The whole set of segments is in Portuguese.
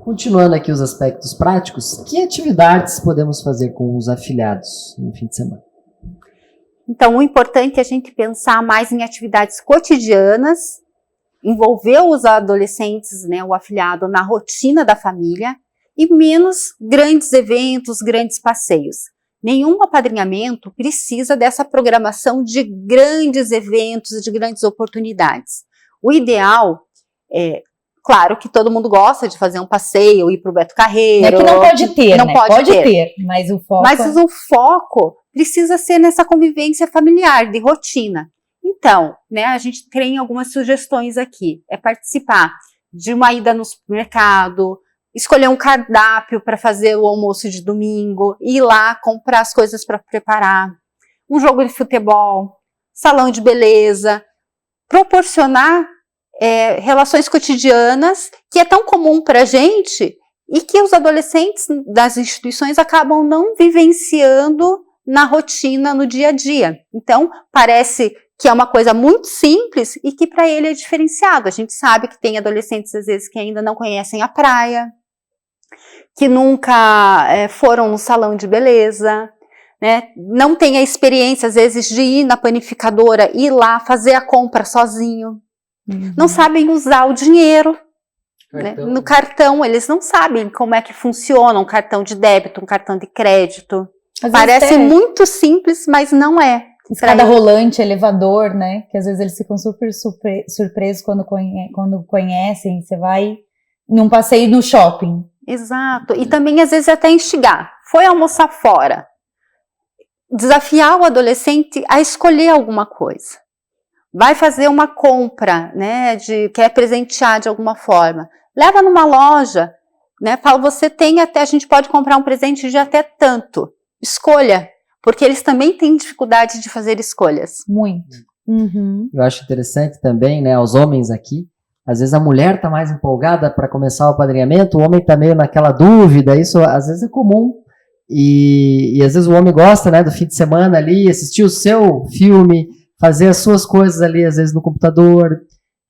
Continuando aqui os aspectos práticos, que atividades podemos fazer com os afilhados no fim de semana? Então, o importante é a gente pensar mais em atividades cotidianas, envolver os adolescentes, né, o afilhado, na rotina da família e menos grandes eventos, grandes passeios. Nenhum apadrinhamento precisa dessa programação de grandes eventos, de grandes oportunidades. O ideal é, claro que todo mundo gosta de fazer um passeio, ir para o Beto Carreiro. É que não pode ter, não né? Pode ter, mas o foco... Mas o foco precisa ser nessa convivência familiar, de rotina. Então, né, a gente tem algumas sugestões aqui. É participar de uma ida no supermercado, escolher um cardápio para fazer o almoço de domingo, ir lá comprar as coisas para preparar, um jogo de futebol, salão de beleza, proporcionar relações cotidianas, que é tão comum para a gente e que os adolescentes das instituições acabam não vivenciando na rotina, no dia a dia. Então, parece que é uma coisa muito simples e que para ele é diferenciado. A gente sabe que tem adolescentes, às vezes, que ainda não conhecem a praia, que nunca foram no salão de beleza, né? Não tem a experiência, às vezes, de ir na panificadora, ir lá, fazer a compra sozinho. Não sabem usar o dinheiro, né? No cartão, eles não sabem como é que funciona um cartão de débito, um cartão de crédito. Parece muito simples, mas não é. Escada rolante, elevador, né? Que às vezes eles ficam super surpresos quando conhecem. Você vai num passeio no shopping. Exato. E também, às vezes, até instigar. Foi almoçar fora. Desafiar o adolescente a escolher alguma coisa. Vai fazer uma compra, né, quer presentear de alguma forma. Leva numa loja, né, fala, você tem até, a gente pode comprar um presente de até tanto. Escolha, porque eles também têm dificuldade de fazer escolhas. Muito. Eu acho interessante também, né, os homens aqui, às vezes a mulher está mais empolgada para começar o apadrinhamento, o homem está meio naquela dúvida, isso às vezes é comum. E às vezes o homem gosta, né, do fim de semana ali, assistir o seu filme, fazer as suas coisas ali, às vezes no computador,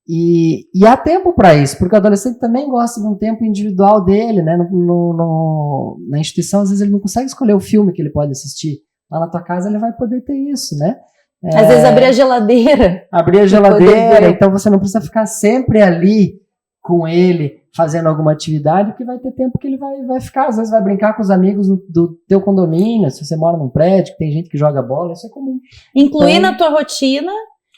e há tempo para isso, porque o adolescente também gosta de um tempo individual dele, né, na instituição, às vezes ele não consegue escolher o filme que ele pode assistir, lá na tua casa ele vai poder ter isso, né. Às vezes abrir a geladeira. Abrir a geladeira, então você não precisa ficar sempre ali com ele, fazendo alguma atividade, porque vai ter tempo que ele vai ficar, às vezes vai brincar com os amigos do teu condomínio, se você mora num prédio, que tem gente que joga bola, isso é comum. Incluir na tua rotina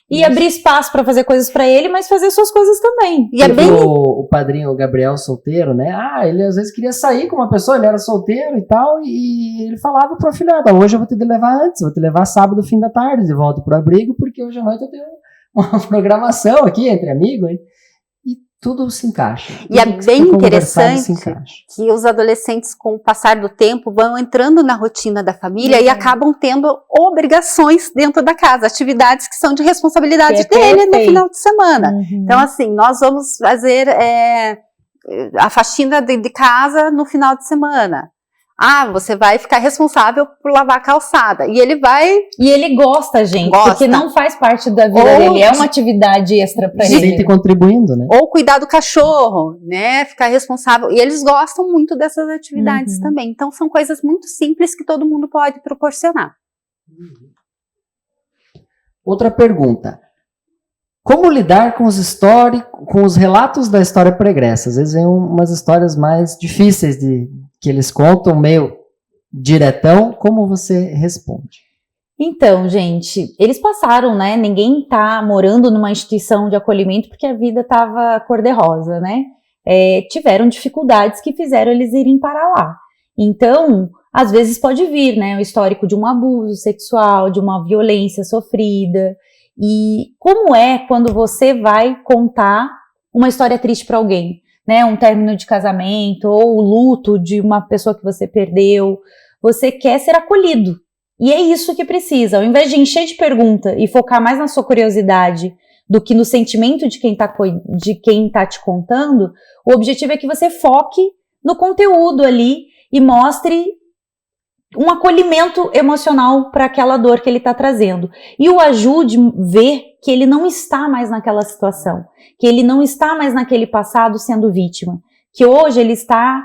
e abrir espaço para fazer coisas para ele, mas fazer suas coisas também. E é bem... o padrinho, o Gabriel, solteiro, né, ele às vezes queria sair com uma pessoa, ele era solteiro e tal, e ele falava pro afilhado, hoje eu vou te levar antes, vou te levar sábado, fim da tarde, de volta pro abrigo, porque hoje à noite eu tenho uma programação aqui entre amigos, tudo se encaixa. E é bem interessante que os adolescentes, com o passar do tempo, vão entrando na rotina da família e acabam tendo obrigações dentro da casa, atividades que são de responsabilidade dele no final de semana. Então, assim, nós vamos fazer a faxina de casa no final de semana. Você vai ficar responsável por lavar a calçada. E ele vai... E ele gosta, gente, porque não faz parte da vida dele. É uma atividade extra para ele. Ele contribuindo, né? Ou cuidar do cachorro, né? Ficar responsável. E eles gostam muito dessas atividades também. Então, são coisas muito simples que todo mundo pode proporcionar. Outra pergunta. Como lidar com os relatos da história pregressa? Às vezes vem umas histórias mais difíceis que eles contam, meio diretão. Como você responde? Então, gente, eles passaram, né? Ninguém tá morando numa instituição de acolhimento porque a vida tava cor-de-rosa, né? Tiveram dificuldades que fizeram eles irem para lá. Então, às vezes pode vir, né? O histórico de um abuso sexual, de uma violência sofrida. E como é quando você vai contar uma história triste para alguém, né? Um término de casamento ou o luto de uma pessoa que você perdeu. Você quer ser acolhido. E é isso que precisa. Ao invés de encher de pergunta e focar mais na sua curiosidade do que no sentimento de quem tá te contando, o objetivo é que você foque no conteúdo ali e mostre um acolhimento emocional para aquela dor que ele está trazendo. E o ajude a ver que ele não está mais naquela situação, que ele não está mais naquele passado sendo vítima, que hoje ele está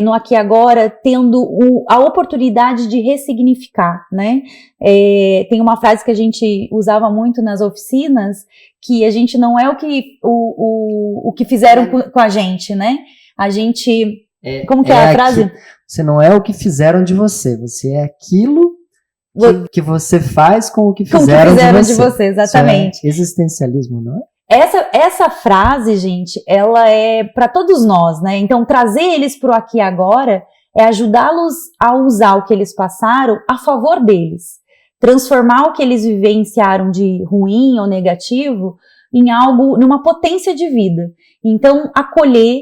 no aqui e agora tendo a oportunidade de ressignificar, né? Tem uma frase que a gente usava muito nas oficinas, que a gente não é o que fizeram com a gente, né? A gente... Como que é a frase? Você não é o que fizeram de você, você é aquilo que você faz com o que fizeram de você. Exatamente. Isso é existencialismo, não é? Essa frase, gente, ela é para todos nós, né? Então, trazer eles pro aqui e agora é ajudá-los a usar o que eles passaram a favor deles. Transformar o que eles vivenciaram de ruim ou negativo em algo, numa potência de vida. Então, acolher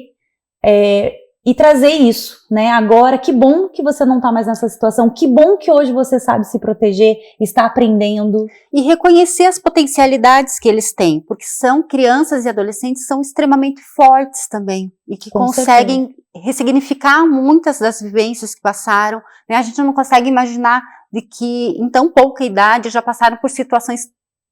e trazer isso, né? Agora, que bom que você não está mais nessa situação, que bom que hoje você sabe se proteger, está aprendendo. E reconhecer as potencialidades que eles têm, porque são crianças e adolescentes, são extremamente fortes também, e que conseguem ressignificar muitas das vivências que passaram, né? A gente não consegue imaginar de que em tão pouca idade já passaram por situações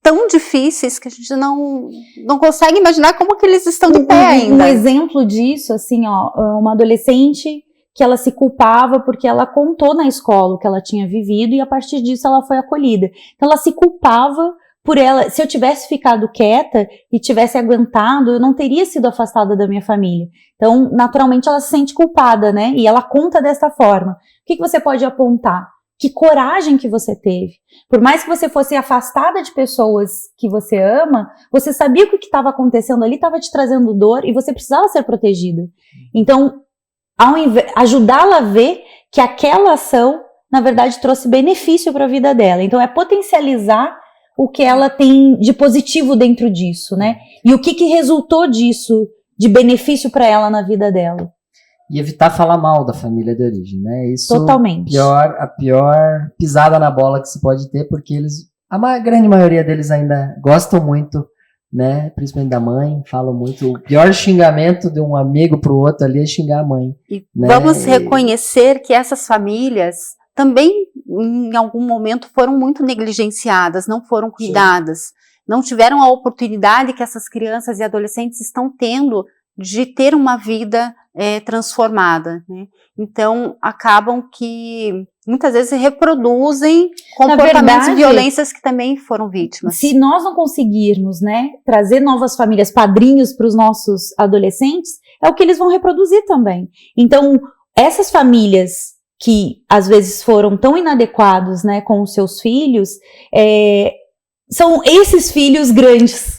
tão difíceis que a gente não consegue imaginar como que eles estão de pé ainda. Um exemplo disso, assim, uma adolescente que ela se culpava porque ela contou na escola o que ela tinha vivido e a partir disso ela foi acolhida. Então ela se culpava por ela. Se eu tivesse ficado quieta e tivesse aguentado, eu não teria sido afastada da minha família. Então, naturalmente, ela se sente culpada, né? E ela conta dessa forma. O que você pode apontar? Que coragem que você teve. Por mais que você fosse afastada de pessoas que você ama, você sabia que o que estava acontecendo ali estava te trazendo dor e você precisava ser protegida. Então, ajudá-la a ver que aquela ação, na verdade, trouxe benefício para a vida dela. Então, é potencializar o que ela tem de positivo dentro disso, né? E o que resultou disso, de benefício para ela na vida dela. E evitar falar mal da família de origem, né? Isso totalmente. A pior pisada na bola que se pode ter, porque a grande maioria deles ainda gostam muito, né? Principalmente da mãe, falam muito. O pior xingamento de um amigo pro outro ali é xingar a mãe. E né? Vamos reconhecer que essas famílias também, em algum momento, foram muito negligenciadas, não foram cuidadas, não tiveram a oportunidade que essas crianças e adolescentes estão tendo de ter uma vida transformada, né? Então acabam que muitas vezes reproduzem comportamentos e violências que também foram vítimas. Se nós não conseguirmos, né, trazer novas famílias, padrinhos para os nossos adolescentes, é o que eles vão reproduzir também. Então essas famílias que às vezes foram tão inadequados, né, com os seus filhos, são esses filhos grandes.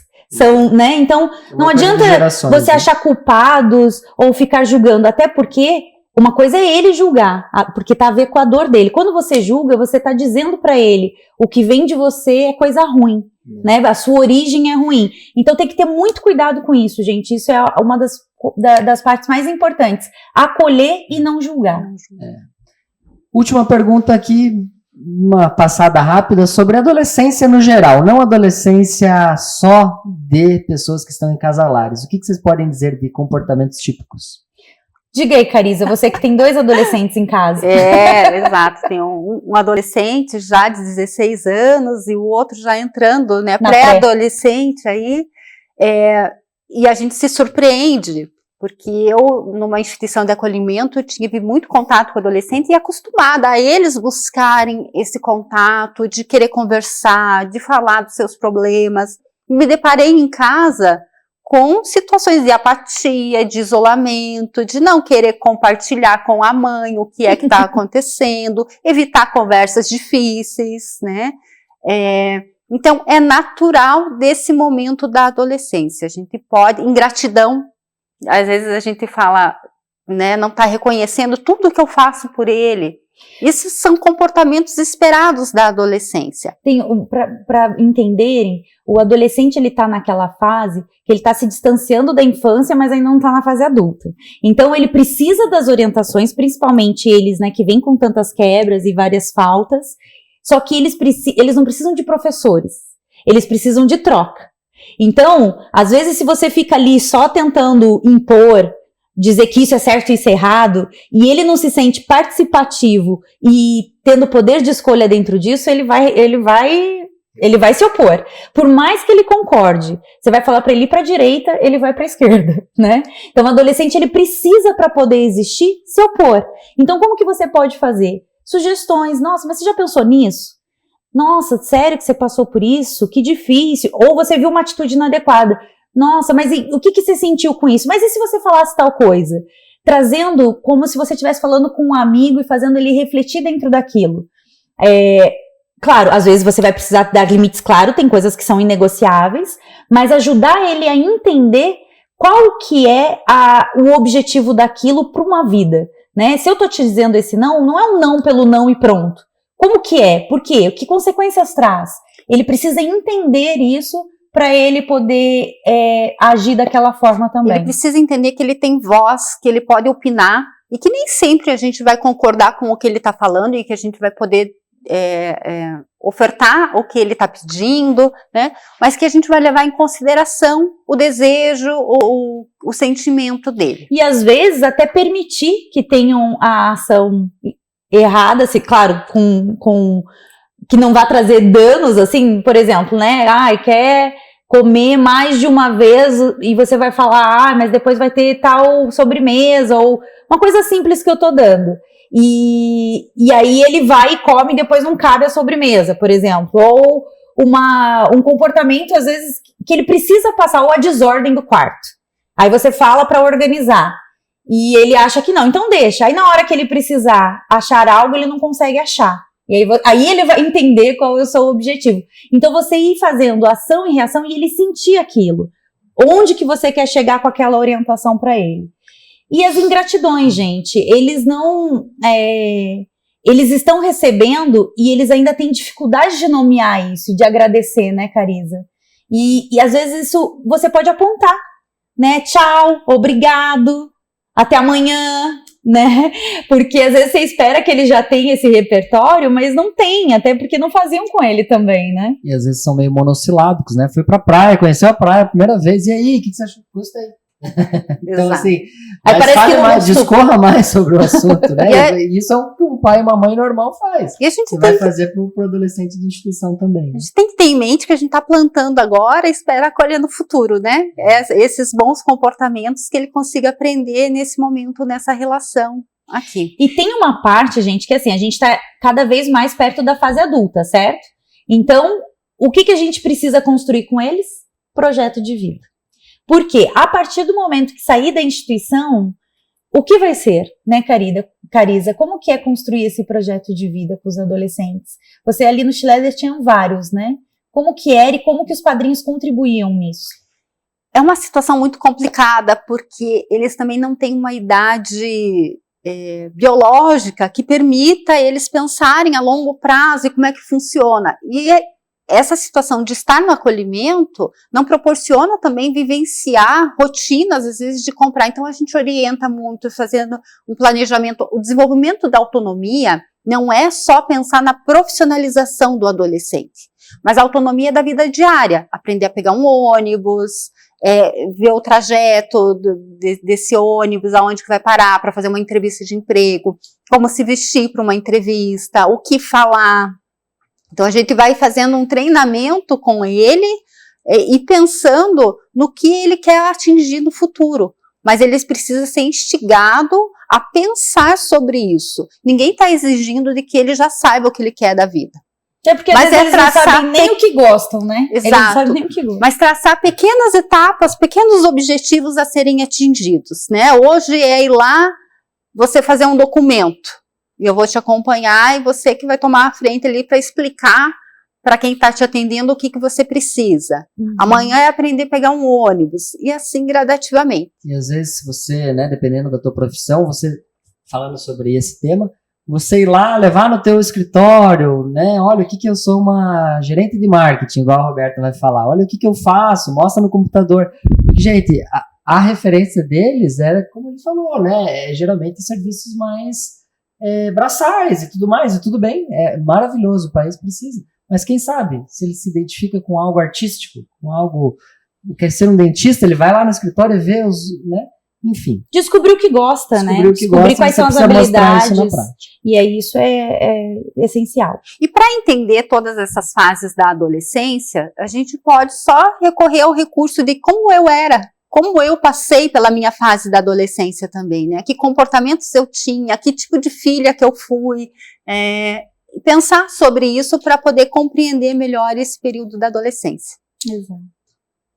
Né? Então, não adianta você achar culpados ou ficar julgando, até porque uma coisa é ele julgar, porque tá a ver com a dor dele. Quando você julga, você tá dizendo para ele o que vem de você é coisa ruim, né? A sua origem é ruim. Então tem que ter muito cuidado com isso, gente. Isso é uma das partes mais importantes. Acolher e não julgar. Última pergunta aqui, uma passada rápida sobre adolescência no geral, não adolescência só de pessoas que estão em casalares. O que vocês podem dizer de comportamentos típicos? Diga aí, Carisa, você que tem 2 adolescentes em casa. Exato, tem um adolescente já de 16 anos e o outro já entrando, né, pré-adolescente aí, e a gente se surpreende, porque eu, numa instituição de acolhimento, tive muito contato com adolescentes e acostumada a eles buscarem esse contato, de querer conversar, de falar dos seus problemas. Me deparei em casa com situações de apatia, de isolamento, de não querer compartilhar com a mãe o que é que está acontecendo, evitar conversas difíceis, né? Então, é natural desse momento da adolescência. A gente pode, ingratidão, às vezes a gente fala, né, não está reconhecendo tudo que eu faço por ele. Esses são comportamentos esperados da adolescência. Para entenderem, o adolescente ele está naquela fase que ele está se distanciando da infância, mas ainda não está na fase adulta. Então ele precisa das orientações, principalmente eles, né, que vêm com tantas quebras e várias faltas, só que eles não precisam de professores, eles precisam de troca. Então, às vezes, se você fica ali só tentando impor, dizer que isso é certo e isso é errado, e ele não se sente participativo e tendo poder de escolha dentro disso, ele vai Ele vai se opor. Por mais que ele concorde, você vai falar para ele ir para a direita, ele vai para a esquerda, né? Então, o adolescente, ele precisa, para poder existir, se opor. Então, como que você pode fazer? Sugestões. Nossa, mas você já pensou nisso? Nossa, sério que você passou por isso? Que difícil. Ou você viu uma atitude inadequada. Nossa, mas o que você sentiu com isso? Mas e se você falasse tal coisa? Trazendo como se você estivesse falando com um amigo e fazendo ele refletir dentro daquilo. Claro, às vezes você vai precisar dar limites, claro, tem coisas que são inegociáveis, mas ajudar ele a entender qual que é o objetivo daquilo para uma vida, né? Se eu tô te dizendo esse não, não é um não pelo não e pronto. Como que é? Por quê? Que consequências traz? Ele precisa entender isso para ele poder agir daquela forma também. Ele precisa entender que ele tem voz, que ele pode opinar, e que nem sempre a gente vai concordar com o que ele está falando e que a gente vai poder ofertar o que ele está pedindo, né? Mas que a gente vai levar em consideração o desejo, o sentimento dele. E às vezes até permitir que tenham a ação errada, assim, claro, com que não vá trazer danos, assim, por exemplo, né? Quer comer mais de uma vez e você vai falar, mas depois vai ter tal sobremesa, ou uma coisa simples que eu tô dando. E aí ele vai e come e depois não cabe a sobremesa, por exemplo. Ou um comportamento, às vezes, que ele precisa passar, ou a desordem do quarto. Aí você fala para organizar. E ele acha que não, então deixa. Aí na hora que ele precisar achar algo, ele não consegue achar. E aí ele vai entender qual é o seu objetivo. Então você ir fazendo ação e reação e ele sentir aquilo. Onde que você quer chegar com aquela orientação para ele. E as ingratidões, gente, eles não... eles estão recebendo e eles ainda têm dificuldade de nomear isso, de agradecer, né, Carisa? E às vezes isso você pode apontar, né? Tchau, obrigado, até amanhã, né? Porque às vezes você espera que ele já tenha esse repertório, mas não tem, até porque não faziam com ele também, né? E às vezes são meio monossilábicos, né? Fui pra praia, conheceu a praia a primeira vez, e aí, o que você achou? Gostei. Então, Exato. assim, aí parece que discorra mais sobre o assunto, né? Isso é o que um pai e uma mãe normal faz. E a gente vai fazer pro adolescente de instituição também. Né? A gente tem que ter em mente que a gente está plantando agora e espera colher no futuro, né? Esses bons comportamentos que ele consiga aprender nesse momento, nessa relação aqui. E tem uma parte, gente, que assim, a gente está cada vez mais perto da fase adulta, certo? Então, o que a gente precisa construir com eles? Projeto de vida. Porque a partir do momento que sair da instituição, o que vai ser, né, Carisa? Como que é construir esse projeto de vida com os adolescentes? Você ali no Schleider tinha vários, né? Como que era e como que os padrinhos contribuíam nisso? É uma situação muito complicada, porque eles também não têm uma idade biológica que permita eles pensarem a longo prazo e como é que funciona. E essa situação de estar no acolhimento não proporciona também vivenciar rotinas, às vezes, de comprar. Então, a gente orienta muito, fazendo um planejamento. O desenvolvimento da autonomia não é só pensar na profissionalização do adolescente, mas a autonomia da vida diária. Aprender a pegar um ônibus, ver o trajeto desse ônibus, aonde que vai parar para fazer uma entrevista de emprego, como se vestir para uma entrevista, o que falar. Então, a gente vai fazendo um treinamento com ele e pensando no que ele quer atingir no futuro. Mas ele precisa ser instigado a pensar sobre isso. Ninguém está exigindo de que ele já saiba o que ele quer da vida. Porque às vezes eles não sabem nem o que gostam, né? Exato. Eles não sabem nem o que gostam. Mas traçar pequenas etapas, pequenos objetivos a serem atingidos, né? Hoje é ir lá, você fazer um documento. E eu vou te acompanhar e você que vai tomar a frente ali para explicar para quem está te atendendo o que você precisa. Uhum. Amanhã é aprender a pegar um ônibus. E assim gradativamente. E às vezes, se você, né, dependendo da tua profissão, você falando sobre esse tema, você ir lá, levar no teu escritório, né, olha o que eu sou uma gerente de marketing, igual a Roberta vai falar, olha o que eu faço, mostra no computador. Porque, gente, a referência deles era, como ele falou, né, geralmente serviços mais... braçais e tudo mais, e tudo bem, é maravilhoso, o país precisa, mas quem sabe, se ele se identifica com algo artístico, com algo, quer ser um dentista, ele vai lá no escritório e vê enfim. Descobrir o que gosta, né? Descobrir quais são as habilidades. E aí isso é essencial. E para entender todas essas fases da adolescência, a gente pode só recorrer ao recurso de como eu era, como eu passei pela minha fase da adolescência também, né? Que comportamentos eu tinha, que tipo de filha que eu fui, pensar sobre isso para poder compreender melhor esse período da adolescência. Exato.